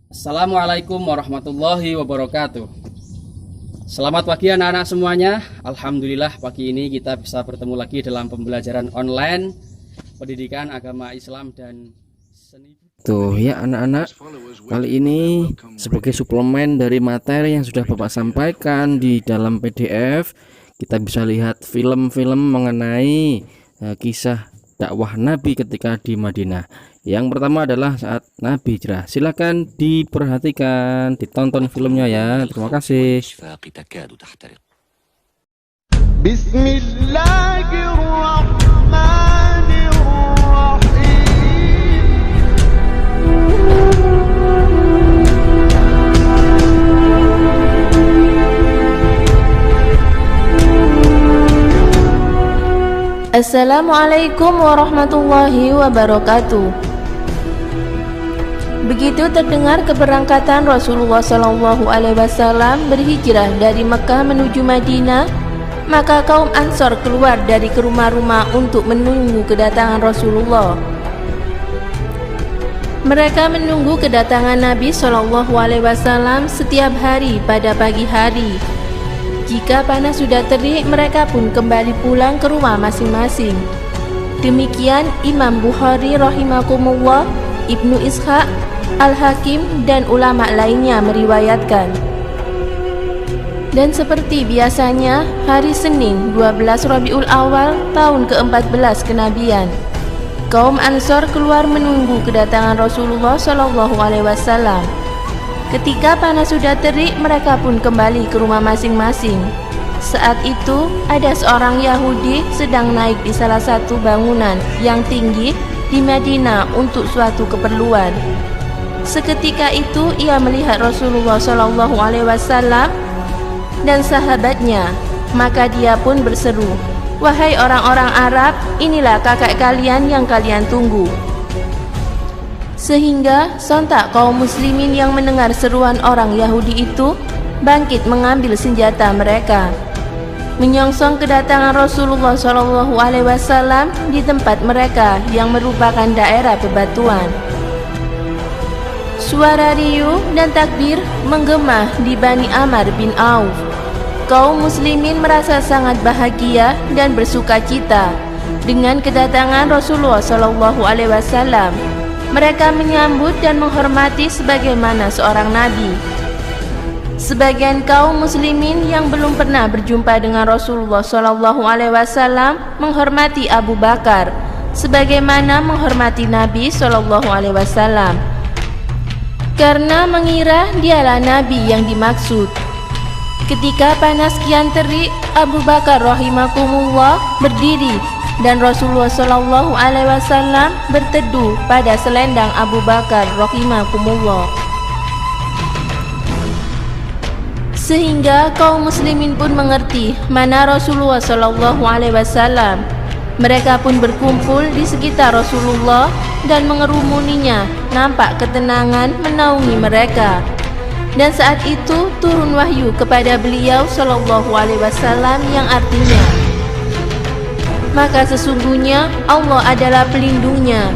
Assalamualaikum warahmatullahi wabarakatuh. Selamat pagi anak-anak semuanya. Alhamdulillah pagi ini kita bisa bertemu lagi dalam pembelajaran online pendidikan agama Islam dan seni. Tuh ya anak-anak, kali ini sebagai suplemen dari materi yang sudah Bapak sampaikan di dalam PDF, kita bisa lihat film-film mengenai kisah dakwah Nabi ketika di Madinah. Yang pertama adalah saat Nabi hijrah. Silakan diperhatikan, ditonton filmnya ya. Terima kasih. Assalamualaikum warahmatullahi wabarakatuh. Begitu terdengar keberangkatan Rasulullah SAW berhijrah dari Mekah menuju Madinah, maka kaum Ansor keluar dari ke rumah-rumah untuk menunggu kedatangan Rasulullah. Mereka menunggu kedatangan Nabi SAW setiap hari pada pagi hari. Jika panas sudah terik, mereka pun kembali pulang ke rumah masing-masing. Demikian Imam Bukhari rahimakumullah, Ibnu Ishaq, Al-Hakim dan ulama lainnya meriwayatkan. Dan seperti biasanya, hari Senin 12 Rabiul Awal tahun ke-14 kenabian, kaum Ansor keluar menunggu kedatangan Rasulullah SAW. Ketika panas sudah terik, mereka pun kembali ke rumah masing-masing. Saat itu, ada seorang Yahudi sedang naik di salah satu bangunan yang tinggi di Madinah untuk suatu keperluan. Seketika itu ia melihat Rasulullah SAW dan sahabatnya, maka dia pun berseru, "Wahai orang-orang Arab, inilah kakak kalian yang kalian tunggu." Sehingga sontak kaum muslimin yang mendengar seruan orang Yahudi itu bangkit mengambil senjata mereka, menyongsong kedatangan Rasulullah SAW di tempat mereka yang merupakan daerah bebatuan. Suara riuh dan takbir menggema di Bani Amr bin Auf. Kaum muslimin merasa sangat bahagia dan bersukacita dengan kedatangan Rasulullah SAW. Mereka menyambut dan menghormati sebagaimana seorang nabi. Sebagian kaum muslimin yang belum pernah berjumpa dengan Rasulullah SAW menghormati Abu Bakar sebagaimana menghormati Nabi SAW, karena mengira dialah Nabi yang dimaksud. Ketika panas kian terik, Abu Bakar rahimakumullah berdiri dan Rasulullah SAW berteduh pada selendang Abu Bakar rahimakumullah. Sehingga kaum muslimin pun mengerti mana Rasulullah SAW. Mereka pun berkumpul di sekitar Rasulullah dan mengerumuninya. Nampak ketenangan menaungi mereka. Dan saat itu turun wahyu kepada beliau SAW yang artinya, "Maka sesungguhnya Allah adalah pelindungnya."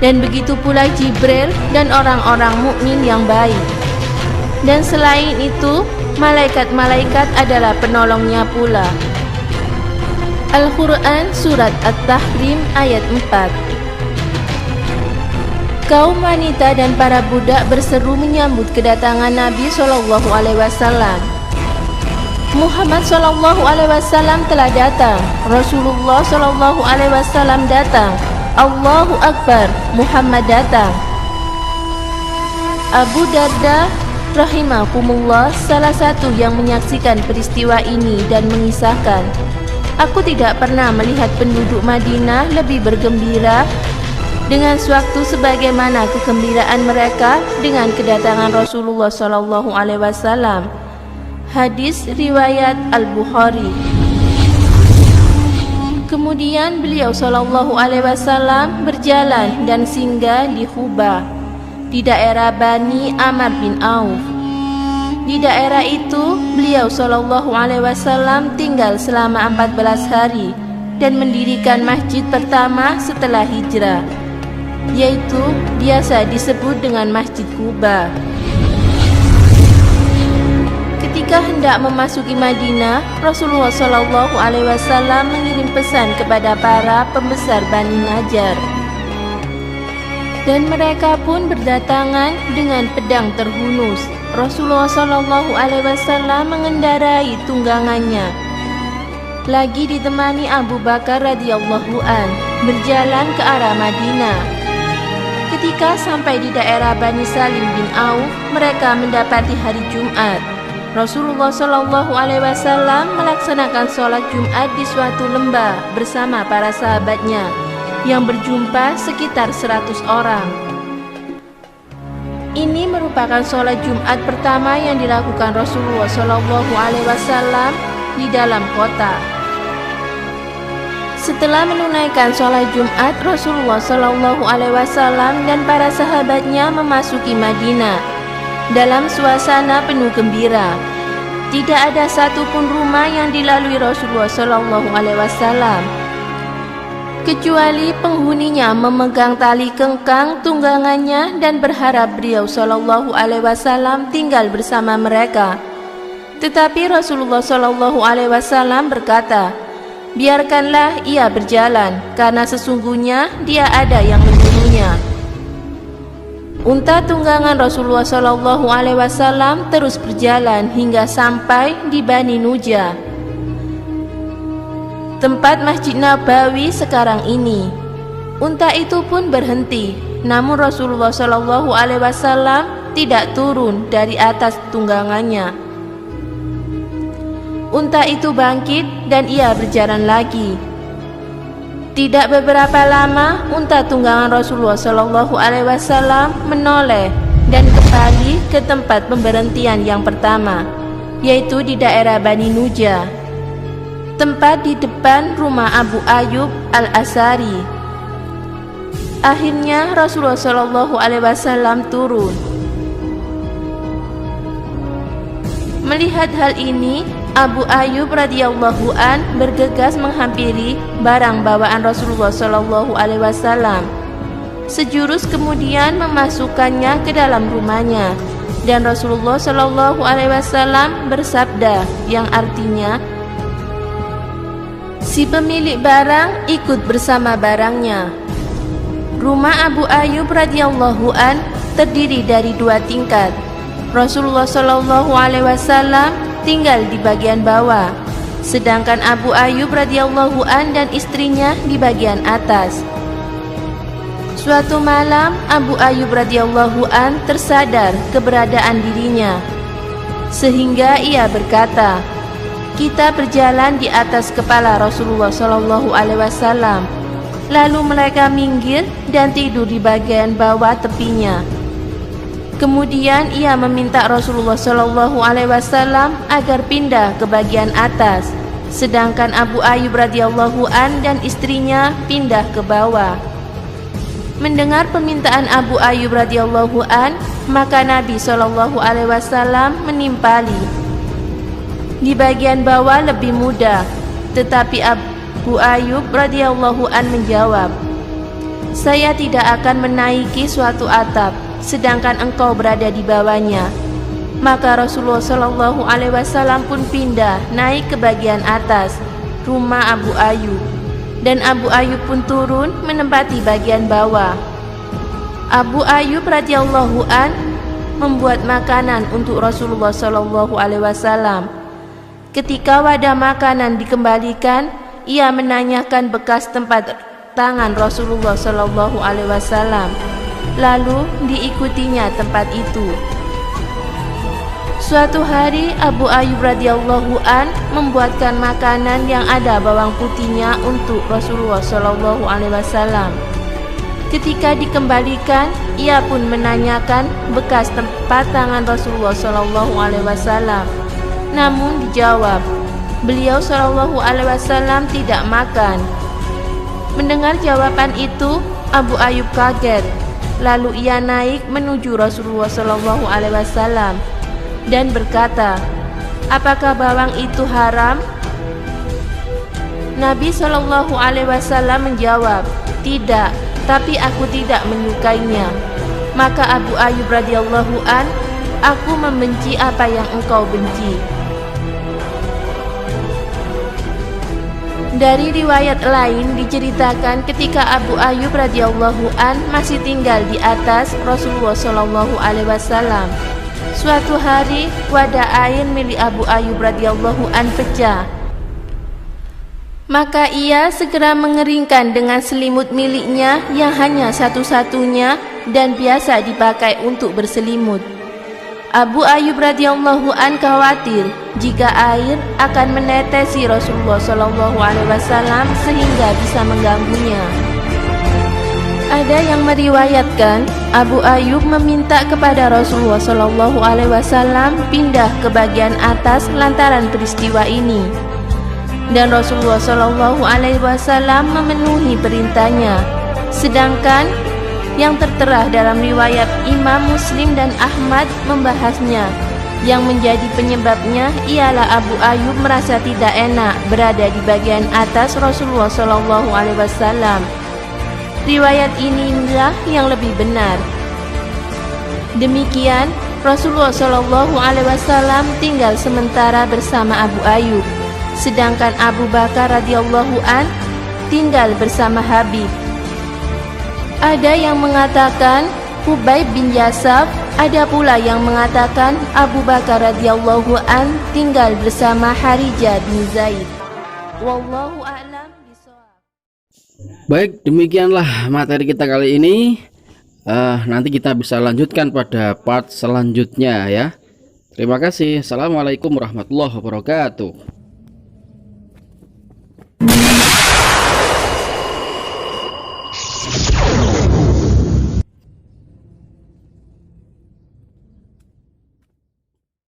Dan begitu pula Jibril dan orang-orang mukmin yang baik. Dan selain itu, malaikat-malaikat adalah penolongnya pula. Al-Quran Surat At-Tahrim ayat 4. Kaum wanita dan para budak berseru menyambut kedatangan Nabi SAW. Muhammad SAW telah datang, Rasulullah SAW datang, Allahu Akbar, Muhammad datang. Abu Darda rahimakumullah salah satu yang menyaksikan peristiwa ini dan mengisahkan, "Aku tidak pernah melihat penduduk Madinah lebih bergembira dengan sewaktu sebagaimana kegembiraan mereka dengan kedatangan Rasulullah SAW." Hadis riwayat Al-Bukhari. Kemudian beliau SAW berjalan dan singgah di Quba, di daerah Bani Amr bin Auf. Di daerah itu beliau SAW tinggal selama 14 hari dan mendirikan masjid pertama setelah hijrah, yaitu biasa disebut dengan Masjid Quba. Ketika hendak memasuki Madinah, Rasulullah Shallallahu Alaihi Wasallam mengirim pesan kepada para pembesar Bani Najjar, dan mereka pun berdatangan dengan pedang terhunus. Rasulullah Shallallahu Alaihi Wasallam mengendarai tunggangannya, lagi ditemani Abu Bakar radhiyallahu an, berjalan ke arah Madinah. Ketika sampai di daerah Bani Salim bin Auf, mereka mendapati hari Jumat. Rasulullah Shallallahu Alaihi Wasallam melaksanakan sholat Jumat di suatu lembah bersama para sahabatnya yang berjumlah sekitar 100 orang. Ini merupakan sholat Jumat pertama yang dilakukan Rasulullah Shallallahu Alaihi Wasallam di dalam kota. Setelah menunaikan sholat Jumat, Rasulullah Shallallahu Alaihi Wasallam dan para sahabatnya memasuki Madinah dalam suasana penuh gembira. Tidak ada satupun rumah yang dilalui Rasulullah Shallallahu Alaihi Wasallam kecuali penghuninya memegang tali kengkang tunggangannya dan berharap beliau Shallallahu Alaihi Wasallam tinggal bersama mereka. Tetapi Rasulullah Shallallahu Alaihi Wasallam berkata, "Biarkanlah ia berjalan, karena sesungguhnya dia ada yang membunuhnya." Unta tunggangan Rasulullah Shallallahu Alaihi Wasallam terus berjalan hingga sampai di Bani Nujah, tempat Masjid Nabawi sekarang ini. Unta itu pun berhenti, namun Rasulullah Shallallahu Alaihi Wasallam tidak turun dari atas tunggangannya. Unta itu bangkit dan ia berjalan lagi. Tidak beberapa lama, unta tunggangan Rasulullah Shallallahu Alaihi Wasallam menoleh dan kembali ke tempat pemberhentian yang pertama, yaitu di daerah Bani Nujah, tempat di depan rumah Abu Ayyub Al-Ansari. Akhirnya Rasulullah Shallallahu Alaihi Wasallam turun. Melihat hal ini, Abu Ayyub radhiyallahu an bergegas menghampiri barang bawaan Rasulullah Shallallahu Alaihi Wasallam. Sejurus kemudian memasukkannya ke dalam rumahnya, dan Rasulullah Shallallahu Alaihi Wasallam bersabda, yang artinya, si pemilik barang ikut bersama barangnya. Rumah Abu Ayyub radhiyallahu an terdiri dari 2 tingkat. Rasulullah Shallallahu Alaihi Wasallam tinggal di bagian bawah, sedangkan Abu Ayyub radhiyallahu an dan istrinya di bagian atas. Suatu malam, Abu Ayyub radhiyallahu an tersadar keberadaan dirinya, sehingga ia berkata, "Kita berjalan di atas kepala Rasulullah Shallallahu Alaihi Wasallam." Lalu mereka minggir dan tidur di bagian bawah tepinya. Kemudian ia meminta Rasulullah Shallallahu Alaihi Wasallam agar pindah ke bagian atas, sedangkan Abu Ayyub radhiyallahu an dan istrinya pindah ke bawah. Mendengar permintaan Abu Ayyub radhiyallahu an, maka Nabi Shallallahu Alaihi Wasallam menimpali. Di bagian bawah lebih mudah, tetapi Abu Ayyub radhiyallahu an menjawab, "Saya tidak akan menaiki suatu atap sedangkan engkau berada di bawahnya." Maka Rasulullah Shallallahu Alaihi Wasallam pun pindah naik ke bagian atas rumah Abu Ayyub, dan Abu Ayyub pun turun menempati bagian bawah. Abu Ayyub radhiyallahu an membuat makanan untuk Rasulullah Shallallahu Alaihi Wasallam. Ketika wadah makanan dikembalikan, ia menanyakan bekas tempat tangan Rasulullah Shallallahu Alaihi Wasallam. Lalu diikutinya tempat itu. Suatu hari Abu Ayyub radhiyallahu an membuatkan makanan yang ada bawang putihnya untuk Rasulullah Shallallahu Alaihi Wasallam. Ketika dikembalikan, ia pun menanyakan bekas tempat tangan Rasulullah Shallallahu Alaihi Wasallam. Namun dijawab, beliau Shallallahu Alaihi Wasallam tidak makan. Mendengar jawaban itu, Abu Ayyub kaget. Lalu ia naik menuju Rasulullah Shallallahu Alaihi Wasallam dan berkata, "Apakah bawang itu haram?" Nabi Shallallahu Alaihi Wasallam menjawab, "Tidak, tapi aku tidak menyukainya." Maka Abu Ayyub radhiyallahu an, "Aku membenci apa yang engkau benci." Dari riwayat lain diceritakan ketika Abu Ayyub radhiyallahu an masih tinggal di atas Rasulullah Shallallahu alaihi wasallam. Suatu hari wadah air milik Abu Ayyub radhiyallahu an pecah. Maka ia segera mengeringkan dengan selimut miliknya yang hanya satu-satunya dan biasa dipakai untuk berselimut. Abu Ayyub radhiyallahu an khawatir jika air akan menetesi Rasulullah Shallallahu alaihi wasallam sehingga bisa mengganggunya. Ada yang meriwayatkan Abu Ayyub meminta kepada Rasulullah Shallallahu alaihi wasallam pindah ke bagian atas lantaran peristiwa ini. Dan Rasulullah Shallallahu alaihi wasallam memenuhi perintahnya. Sedangkan yang tertera dalam riwayat Imam Muslim dan Ahmad membahasnya, yang menjadi penyebabnya ialah Abu Ayyub merasa tidak enak berada di bagian atas Rasulullah Shallallahu alaihi wasallam. Riwayat inilah yang lebih benar. Demikian Rasulullah Shallallahu alaihi wasallam tinggal sementara bersama Abu Ayyub, sedangkan Abu Bakar radhiyallahu an tinggal bersama Habib. Ada yang mengatakan Hubaib bin Yasaf, ada pula yang mengatakan Abu Bakar radhiyallahu an tinggal bersama Harijah bin Zaid. Wallahu a'lam bishawab. Baik, demikianlah materi kita kali ini. Nanti kita bisa lanjutkan pada part selanjutnya ya. Terima kasih. Assalamualaikum warahmatullahi wabarakatuh.